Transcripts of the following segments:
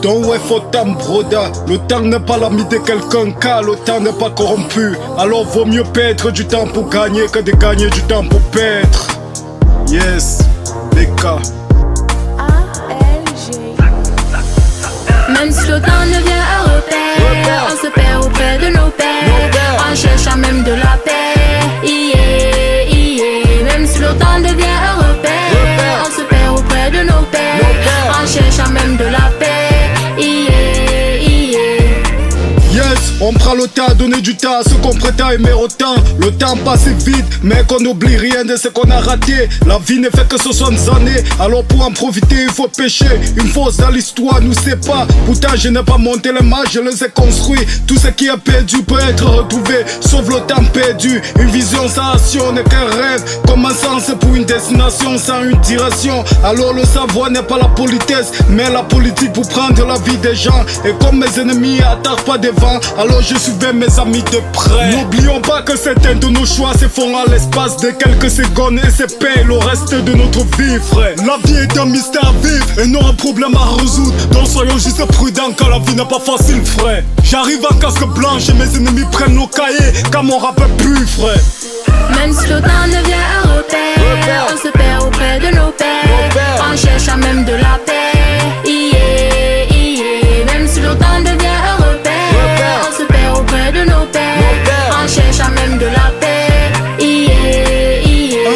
Donc ouais, faut broda. Le temps n'est pas l'ami de quelqu'un, car le temps n'est pas corrompu. Alors vaut mieux perdre du temps pour gagner que de gagner du temps pour perdre. Yes, les cas. Même si le temps devient un repère, on se perd auprès de nos pères, en cherchant même de la paix. Yeah, yeah. Même si le temps devient un repère, on se perd auprès de nos pères, en cherchant même de la paix. Yeah, yeah. Yes, on prend le temps à donner du temps à ceux qu'on prétend aimer autant. Le temps passe vite, mais qu'on n'oublie rien de ce qu'on a raté. La vie ne fait que 60 années, alors pour en profiter il faut pêcher. Une fausse dans l'histoire nous sépare. Pourtant je n'ai pas monté les marches, je les ai construits. Tout ce qui est perdu peut être retrouvé, sauf le temps perdu. Une vision sans action n'est qu'un rêve, comme un sens pour une destination sans une direction. Alors le savoir n'est pas la politesse, mais la politique pour prendre la vie des gens. Et comme mes ennemis attaquent pas devant, alors je suivais mes amis de près. N'oublions pas que certains de nos choix se font à l'espace de quelques secondes et se payent le reste de notre vie, frère. La vie est un mystère à vivre et non un problème à résoudre. Donc soyons juste prudents car la vie n'est pas facile, frère. J'arrive en casque blanche et mes ennemis prennent nos cahiers car mon rap est plus, frère. Même si le temps devient un repère, on se perd auprès de nos pères, en cherchant même de la paix. Yeah, yeah. Même si le temps devient un repère, on se perd auprès de nos pères, en cherchant même de la paix. Yeah, yeah.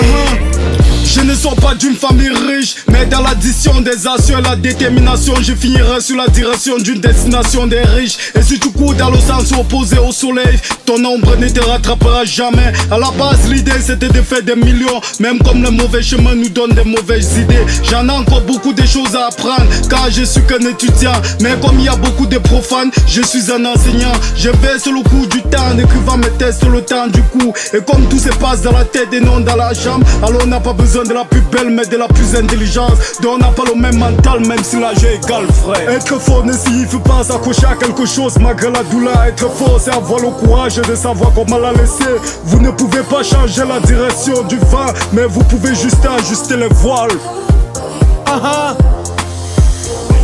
Je ne sors pas d'une famille riche, mais dans l'addition des actions et la détermination, je finirai sur la direction d'une destination des riches. Et si tu cours dans le sens opposé au soleil, ton ombre ne te rattrapera jamais. À la base, l'idée c'était de faire des millions, même comme le mauvais chemin nous donne des mauvaises idées. J'en ai encore beaucoup de choses à apprendre, car je suis qu'un étudiant. Mais comme il y a beaucoup de profanes, je suis un enseignant. Je vais sur le coup du temps, en écrivant mes tests sur le temps du coup. Et comme tout se passe dans la tête et non dans la jambe, alors on n'a pas besoin de la plus belle mais de la plus intelligente. Donc on n'a pas le même mental même si l'âge est égal, frère. Être fort ne signifie pas s'accrocher à quelque chose malgré la douleur. Être fort c'est avoir le courage de savoir comment la laisser. Vous ne pouvez pas changer la direction du vent, mais vous pouvez juste ajuster les voiles.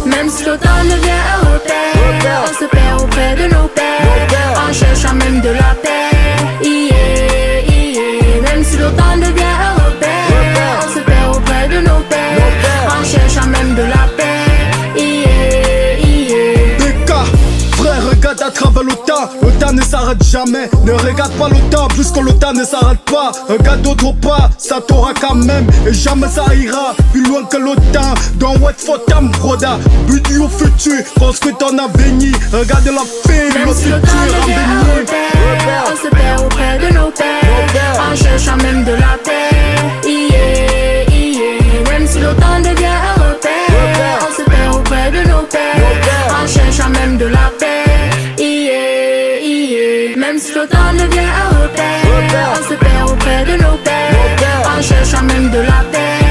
Même si le temps devient un repère, on se perd auprès de nos pères, en cherchant même de la paix. Yeah, yeah. Même si le temps devient un repère, on se perd auprès de nos pères, en cherchant même de la paix. Yeah, yeah. Béka, frère, regarde à travers le temps ne s'arrête jamais. Ne regarde pas le temps, puisque le temps ne s'arrête pas. Regarde d'autre part, ça t'aura quand même. Et jamais ça ira plus loin que le temps. Donc what for time, broda. But au futur, construis ton avenir. Regarde la fille, Même le si le futur temps devient un avenir. repère, on se perd auprès de nos pères, en cherchant même de la paix. Yeah, yeah. Même si le temps devient un repère, on se perd auprès de nos pères, en cherchant même de la paix. Yeah, yeah. Même si le temps devient un repère, on se perd auprès de nos pères, en cherchant même de la paix.